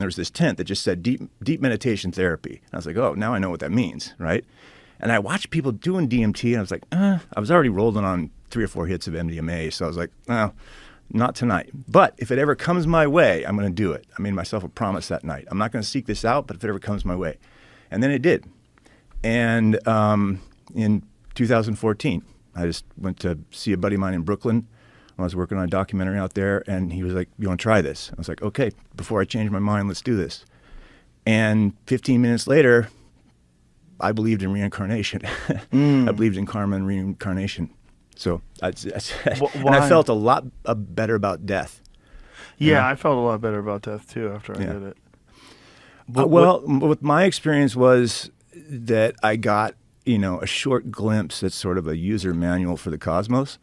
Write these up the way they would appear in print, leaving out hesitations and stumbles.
There was this tent that just said deep meditation therapy. And I was like, oh, now I know what that means, right? And I watched people doing DMT, and I was like, I was already rolling on 3 or 4 hits of MDMA, so I was like, well, not tonight. But if it ever comes my way, I'm going to do it. I made myself a promise that night. I'm not going to seek this out, but if it ever comes my way. And then it did. And in 2014, I just went to see a buddy of mine in Brooklyn. I was working on a documentary out there, and he was like, you want to try this? I was like, okay, before I change my mind, let's do this. And 15 minutes later, I believed in reincarnation. I believed in karma and reincarnation. So and I felt a lot better about death. Yeah, I felt a lot better about death too after I did it. What my experience was that I got, a short glimpse at sort of a user manual for the cosmos.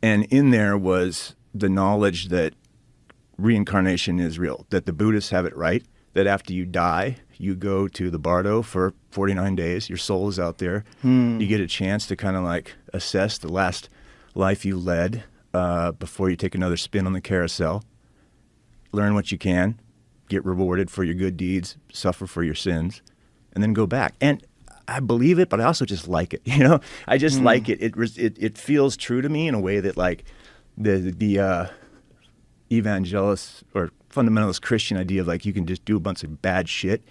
And in there was the knowledge that reincarnation is real, that the Buddhists have it right, that after you die, you go to the bardo for 49 days. Your soul is out there. You get a chance to kind of like assess the last life you led before you take another spin on the carousel. Learn what you can, get rewarded for your good deeds, suffer for your sins, and then go back. And I believe it, but I also just like it. I just like it. It feels true to me in a way that like the evangelist or fundamentalist Christian idea of like you can just do a bunch of bad shit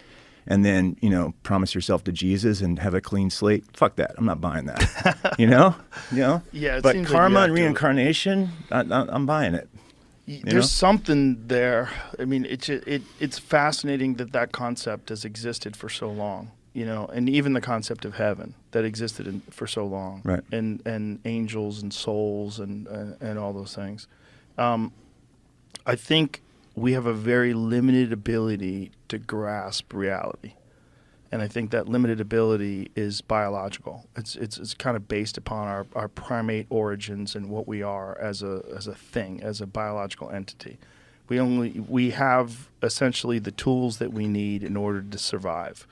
and then promise yourself to Jesus and have a clean slate. Fuck that. I'm not buying that. Yeah. But karma and reincarnation, I'm buying it. There's something there. I mean, it's fascinating that concept has existed for so long. And even the concept of heaven that existed for so long, right? And angels and souls and all those things. I think we have a very limited ability to grasp reality, and I think that limited ability is biological. It's kind of based upon our primate origins and what we are as a thing, as a biological entity. We have essentially the tools that we need in order to survive.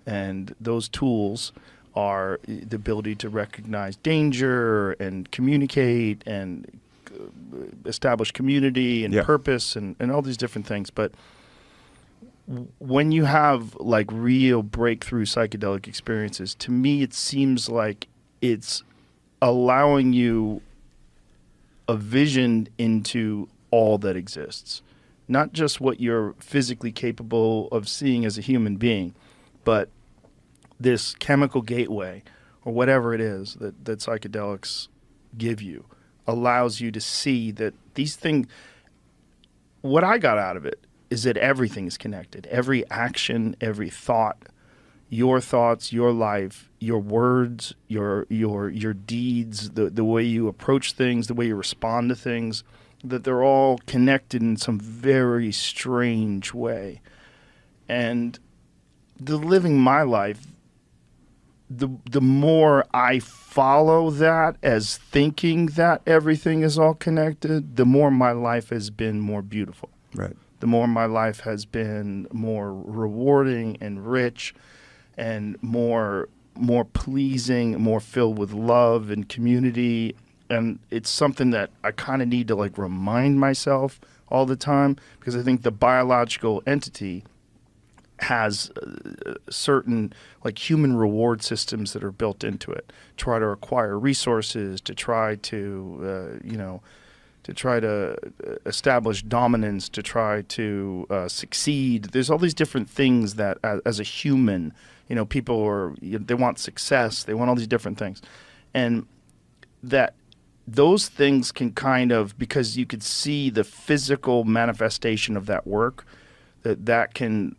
And those tools are the ability to recognize danger and communicate and establish community and purpose and all these different things. But when you have like real breakthrough psychedelic experiences, to me it seems like it's allowing you a vision into all that exists. Not just what you're physically capable of seeing as a human being, but this chemical gateway or whatever it is that psychedelics give you allows you to see that these things, what I got out of it is that everything is connected. Every action, every thought, your thoughts, your life, your words, your deeds, the way you approach things, the way you respond to things, that they're all connected in some very strange way. And living my life, the more I follow that as thinking that everything is all connected, the more my life has been more beautiful. Right. The more my life has been more rewarding and rich and more pleasing, more filled with love and community. And it's something that I kind of need to like remind myself all the time, because I think the biological entity has certain like human reward systems that are built into it. Try to acquire resources, to try to establish dominance, to try to succeed. There's all these different things that as a human, people they want success. They want all these different things. And that those things can kind of, because you could see the physical manifestation of that work, that can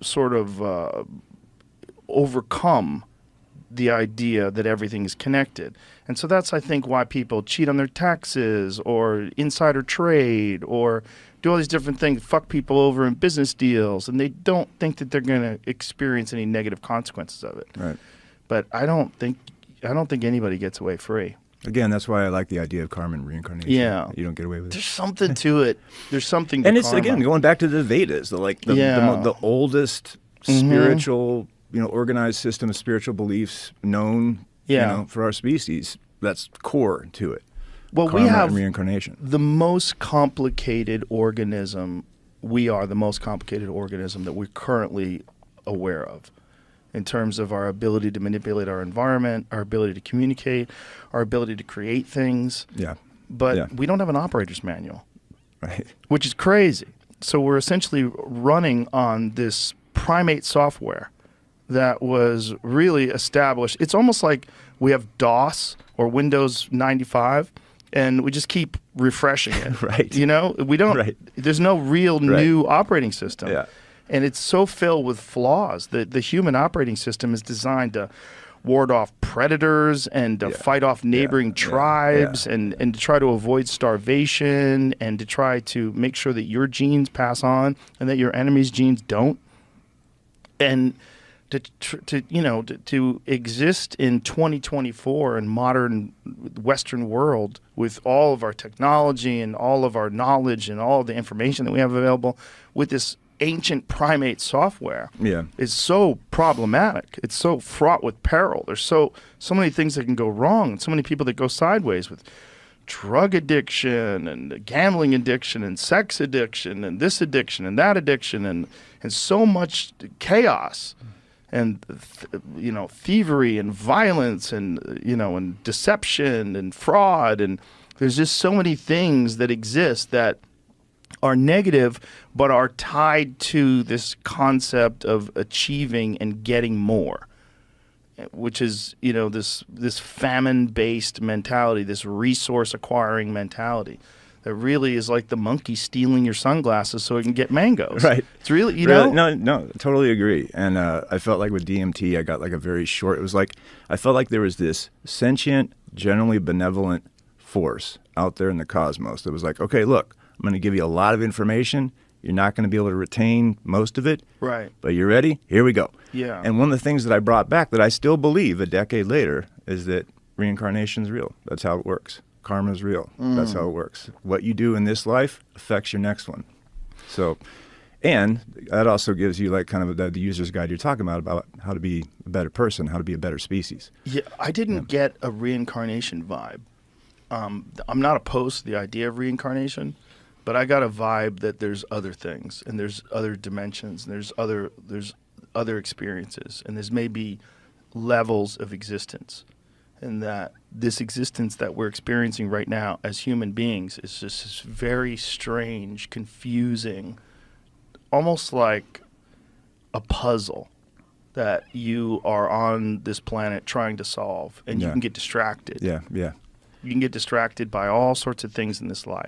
sort of overcome the idea that everything is connected. And so that's, I think, why people cheat on their taxes or insider trade or do all these different things, fuck people over in business deals, and they don't think that they're going to experience any negative consequences of it. Right. But I don't think anybody gets away free. Again, that's why I like the idea of karma and reincarnation. Yeah. You don't get away with it. There's something to it. There's something to and it's, karma. again, going back to the Vedas, the oldest spiritual, organized system of spiritual beliefs known, for our species. That's core to it. Well, karma we have and reincarnation. The most complicated organism we are the most complicated organism that we're currently aware of, in terms of our ability to manipulate our environment, our ability to communicate, our ability to create things. Yeah. But Yeah. we don't have an operator's manual, Right. which is crazy. So we're essentially running on this primate software that was really established. It's almost like we have DOS or Windows 95, and we just keep refreshing it. Right. You know, we don't. Right. There's no real Right. new operating system. Yeah. And it's so filled with flaws. The human operating system is designed to ward off predators and to Yeah. fight off neighboring Yeah. tribes Yeah. and to try to avoid starvation and to try to make sure that your genes pass on and that your enemy's genes don't. And to exist in 2024 in modern Western world with all of our technology and all of our knowledge and all of the information that we have available with this ancient primate software Yeah. is so problematic. It's so fraught with peril. There's so many things that can go wrong and so many people that go sideways with drug addiction and gambling addiction and sex addiction and this addiction and that addiction and so much chaos and thievery and violence and and deception and fraud, and there's just so many things that exist that are negative but are tied to this concept of achieving and getting more, which is this famine-based mentality, this resource acquiring mentality that really is like the monkey stealing your sunglasses so it can get mangoes. Right. It's really, No, totally agree. And I felt like with DMT, I got like a very short, it was like, I felt like there was this sentient, generally benevolent force out there in the cosmos that was like, okay, look, I'm going to give you a lot of information. You're not going to be able to retain most of it. Right. But you ready? Here we go. Yeah. And one of the things that I brought back that I still believe a decade later is that reincarnation is real. That's how it works. Karma is real. That's how it works. What you do in this life affects your next one. So, and that also gives you like kind of the user's guide you're talking about how to be a better person, how to be a better species. Yeah, I didn't get a reincarnation vibe. I'm not opposed to the idea of reincarnation, but I got a vibe that there's other things and there's other dimensions and there's other experiences and there's maybe levels of existence, and that this existence that we're experiencing right now as human beings is just this very strange, confusing, almost like a puzzle that you are on this planet trying to solve, and you Yeah. can get distracted. Yeah, yeah. You can get distracted by all sorts of things in this life.